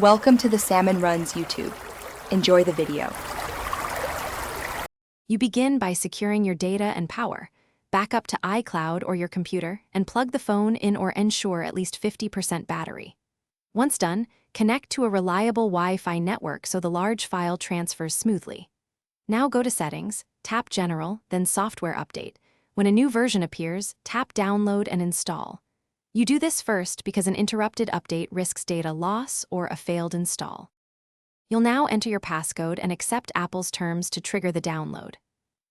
Welcome to the Salmon Runs YouTube. Enjoy the video. You begin by securing your data and power. Back up to iCloud or your computer and plug the phone in or ensure at least 50% battery. Once done, connect to a reliable Wi-Fi network so the large file transfers smoothly. Now go to Settings, tap General, then Software Update. When a new version appears, tap Download and Install. You do this first because an interrupted update risks data loss or a failed install. You'll now enter your passcode and accept Apple's terms to trigger the download.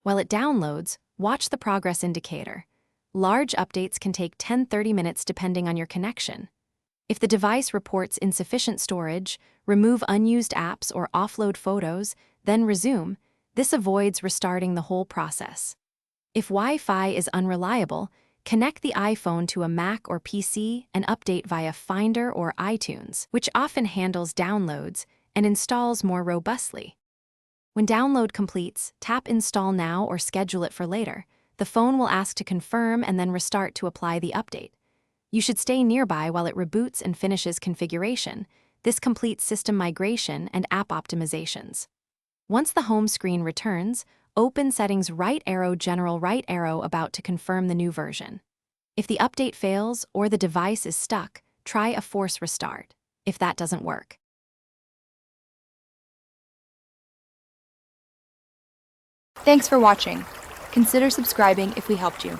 While it downloads, watch the progress indicator. Large updates can take 10-30 minutes depending on your connection. If the device reports insufficient storage, remove unused apps or offload photos, then resume. This avoids restarting the whole process. If Wi-Fi is unreliable, connect the iPhone to a Mac or PC and update via Finder or iTunes, which often handles downloads and installs more robustly. When download completes, tap Install Now or schedule it for later. The phone will ask to confirm and then restart to apply the update. You should stay nearby while it reboots and finishes configuration. This completes system migration and app optimizations. Once the home screen returns, open Settings right arrow General right arrow About to confirm the new version. If the update fails or the device is stuck, try a force restart. If that doesn't work, Thanks for watching. Consider subscribing if we helped you.